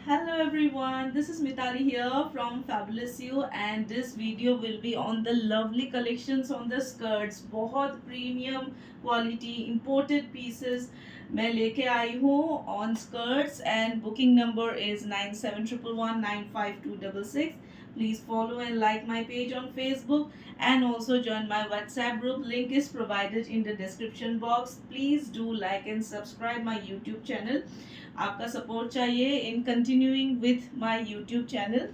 Hello everyone, this is Mitali here from Fabulous You and this video will be on the lovely collections on the skirts. बहुत premium quality imported pieces मैं लेके आई हूँ on skirts and booking number is 9711195266. Please follow and like my page on Facebook and also join my WhatsApp group. Link is provided in the description box. Please do like and subscribe my YouTube channel. आपका support चाहिए in continuing with my YouTube channel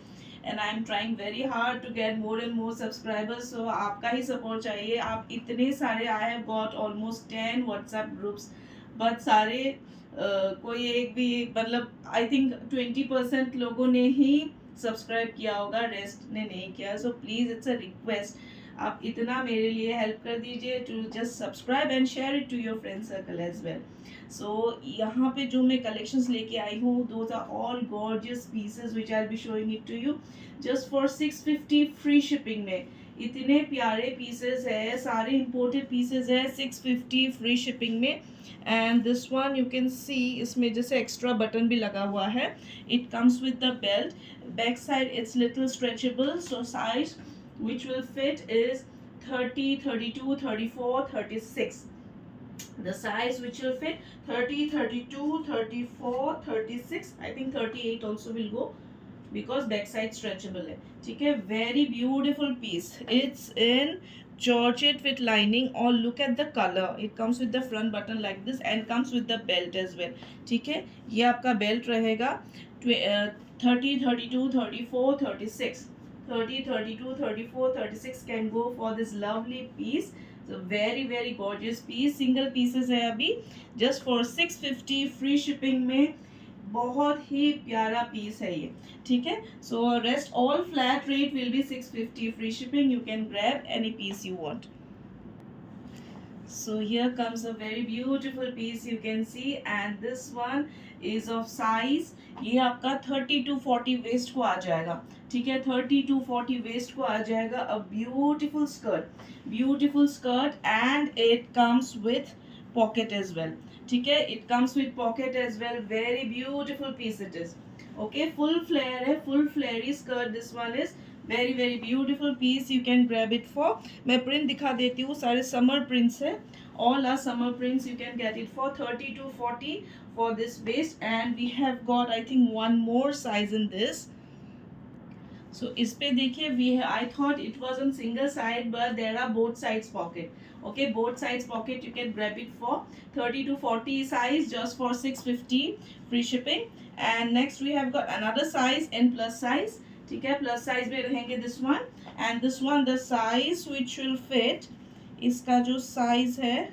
and I am trying very hard to get more and more subscribers so आपका ही support चाहिए. आप इतने सारे I have got almost 10 WhatsApp groups but सारे कोई एक भी मतलब आई थिंक 20% लोगों ने ही सब्सक्राइब किया होगा, रेस्ट ने नहीं किया. So please it's a request, आप इतना मेरे लिए हेल्प कर दीजिए to just subscribe and share it to your friend circle as well. So यहाँ पे जो मैं कलेक्शंस लेके आई हूँ those are all gorgeous pieces which I will be showing it to you just for 650 free shipping में. इतने प्यारे पीसेस है, सारे इम्पोर्टेड पीसेस है, 650 फ्री शिपिंग में. And this one you can see इसमें जैसे एक्स्ट्रा बटन भी लगा हुआ है. It comes with the belt, back side it's little stretchable, so size which will fit is 30, 32, 34, 36. The size which will fit 30, 32, 34, 36. I think 38 also will go because backside stretchable है. ठीक है, very beautiful piece. It's in georgette with lining or look at the color. It comes with the front button like this and comes with the belt as well. ठीक है, ये आपका belt रहेगा 30, 32, 34, 36. 30, 32, 34, 36 can go for this lovely piece. So very gorgeous piece. Single pieces है अभी just for 650 free shipping में. बहुत ही प्यारा पीस है ये. ठीक है, so rest all flat rate will be 650 free shipping. You can grab any piece you want. So here comes a very beautiful piece you can see and this one is of size. ये आपका 30 to 40 waist को आ जाएगा. ठीक है, 30 to 40 waist को आ जाएगा. A beautiful skirt and it comes with pocket as well. ठीक है, it comes with pocket as well. Very beautiful piece it is. Okay, full flare है, full flary skirt this one is. very beautiful piece. You can grab it for, मैं print दिखा देती हूँ, सारे summer prints है, all are summer prints. You can get it for 30 to 40 for this waist and we have got I think one more size in this. So इस पे देखिए we I thought it was on single side but there are both sides pocket. Okay, both sides pocket. You can grab it for 30 to 40 size just for 650 free shipping. And next we have got another size in plus size. ठीक है, plus size में रहेंगे this one and this one the size which will fit. इसका जो size है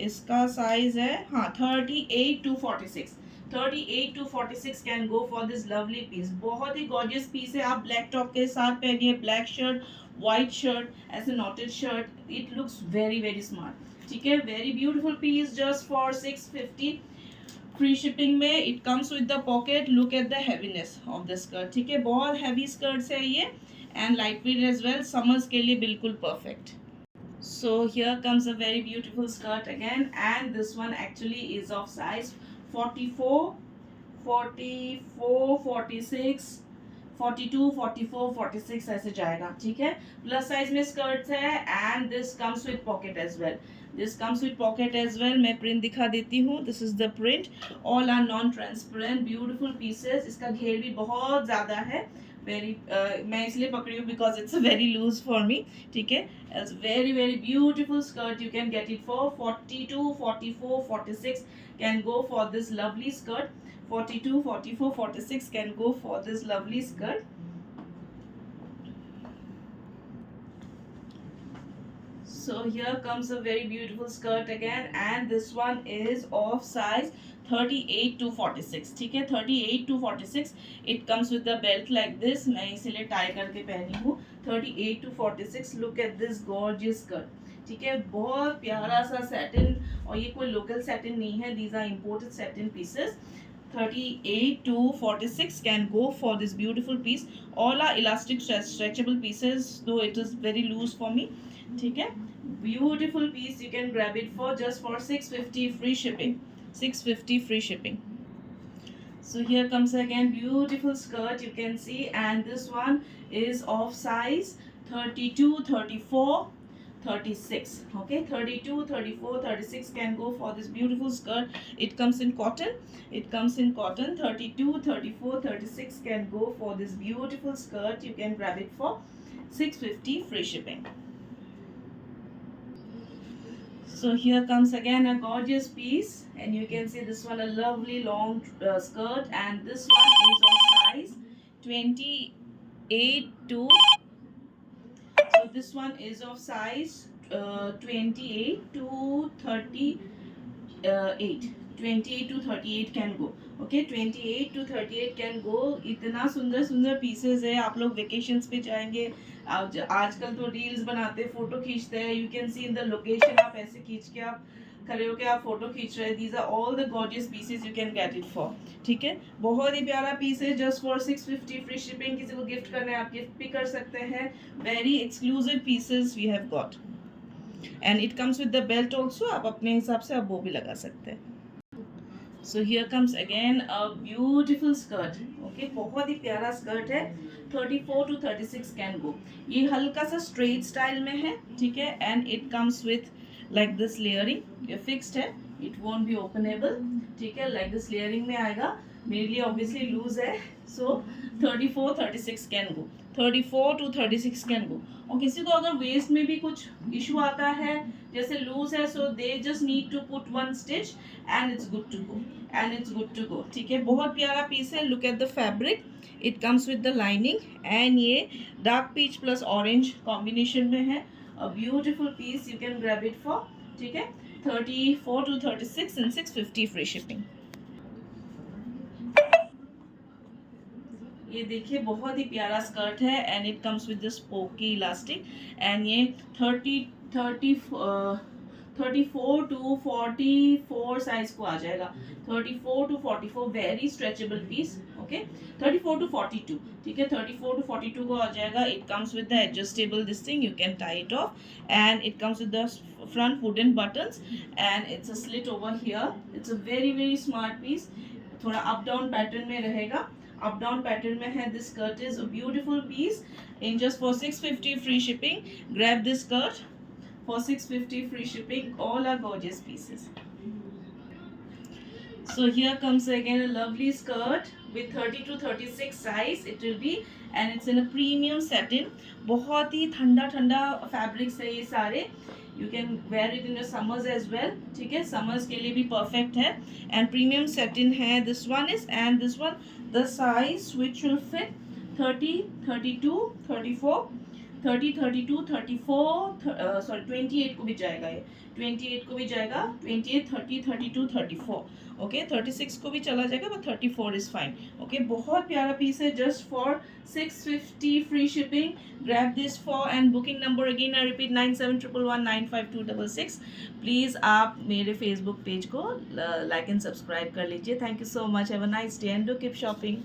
इसका size है हाँ 38 to 46. 38 to 46 can go for this lovely piece. बहुत ही गॉर्जियस पीस है. आप ब्लैक टॉप के साथ पहनिए, ब्लैक शर्ट, व्हाइट शर्ट, ऐसे knotted shirt, it looks very smart. ठीक है, very beautiful piece just for 650 free shipping में. It comes with the pocket. Look at the heaviness of the skirt. ठीक है, बहुत हैवी स्कर्ट्स है ये and light weight as well. Summers के लिए बिल्कुल perfect. So here comes a very beautiful skirt again and this one actually is of size 44, 44, 46, 42, 44, 46 ऐसे जाएगा. ठीक है, प्लस साइज में स्कर्ट्स है and this comes with pocket as well. This comes with pocket as well. मैं print दिखा देती हूँ. This is the print. All are non transparent beautiful pieces. इसका घेर भी बहुत ज़्यादा है. मैं इसलिए पकड़ी हूँ because it's very loose for me. ठीक है, it's very beautiful skirt. You can get it for 42, 44, 46 can go for this lovely skirt. 42, 44, 46 can go for this lovely skirt. So here comes a very beautiful skirt again and this one is of size 38 to 46. ठीक है, 38 to 46. It comes with the belt like this. मैं इसीलिए tie करके पहनी हूँ. 38 to 46. Look at this gorgeous skirt. ठीक है, बहुत प्यारा सा सैटिन और ये कोई लोकल सैटिन नहीं है. These are imported satin pieces. 38 to 46 can go for this beautiful piece. All are elastic stretchable pieces though it is very loose for me. ठीक है, beautiful piece. You can grab it for just for 650 free shipping. 650 free shipping. So here comes again beautiful skirt, you can see, and this one is of size 32, 34, 36. Okay, 32, 34, 36 can go for this beautiful skirt. It comes in cotton. It comes in cotton. 32, 34, 36 can go for this beautiful skirt. You can grab it for 650 free shipping. So here comes again a gorgeous piece, and you can see this one, a lovely long skirt, and this one is of size 28 to, so this one is of size 28 to 38. 28 to 38 can go. Okay, 28 to 38 can go. इतना सुंदर सुंदर pieces है. आप लोग vacations पे जाएंगे, आजकल तो रील्स बनाते हैं, फोटो खींचते हैं. You can see in the location, आप ऐसे खींच के आप खड़े होके आप फोटो खींच रहे हैं. These are all the gorgeous pieces, you can get it for. ठीक है, बहुत ही प्यारा पीस है. Just for 650 free shipping. किसी को गिफ्ट करना है आप गिफ्ट भी कर सकते हैं. Very exclusive pieces we have got, and it comes with the belt also. आप अपने हिसाब से आप वो भी लगा सकते हैं. So here comes again a beautiful skirt. Okay, बहुत ही प्यारा स्कर्ट है. 34 to 36 can go. ये हल्का सा स्ट्रेट स्टाइल में है. ठीक है, and it comes with like this layering. ये फिक्स्ड है, it won't be openable. ठीक है, like this layering में आएगा. मेरे लिए obviously loose है, so 34, 36 can go. 34 to 36 can go. और किसी को अगर वेस्ट में भी कुछ इशू आता है, जैसे लूज है, so they just need to put one stitch and it's good to go. ठीक है, बहुत प्यारा पीस है. Look at the fabric. It comes with the lining, and ये dark peach plus orange combination में है. A beautiful piece. You can grab it for, ठीक है, 34 to 36 and 650 फ्री शिपिंग. ये देखिए बहुत ही प्यारा स्कर्ट है, and it comes with this pokey elastic, and ये 34 टू 44 साइज को आ जाएगा. 34 to 44 very stretchable piece. Okay, 34 to 42. ठीक है, 34 टू 42 को आ जाएगा. It comes with the adjustable this thing, you can tie it off, and it comes with the front wooden buttons, and it's a slit over here. It's a very smart piece. थोड़ा up down pattern में रहेगा. Up down pattern में है. This skirt is a beautiful piece in just for 650 free shipping. Grab this skirt for 650 free shipping. All are gorgeous pieces. So here comes again a lovely skirt with 30 to 36 size it will be, and it's in a premium satin. बहुत ही ठंडा ठंडा fabrics है ये सारे. You can wear it in the summers as well. ठीक है, summers के लिए भी perfect है, and premium satin है. This one is, and this one the size which will fit 30, 32, 34, 30, 32, 34, sorry 28 को भी जाएगा. ये 28 को भी जाएगा. 28, 30, 32, 34. ओके, 36 को भी चला जाएगा, बट 34 इज फाइन. ओके, बहुत प्यारा पीस है. Just for 650 free shipping. Grab this for, and booking number again I repeat 9711952266. Please आप मेरे फेसबुक पेज को लाइक एंड सब्सक्राइब कर लीजिए. Thank you so much. Have a nice day and do keep shopping.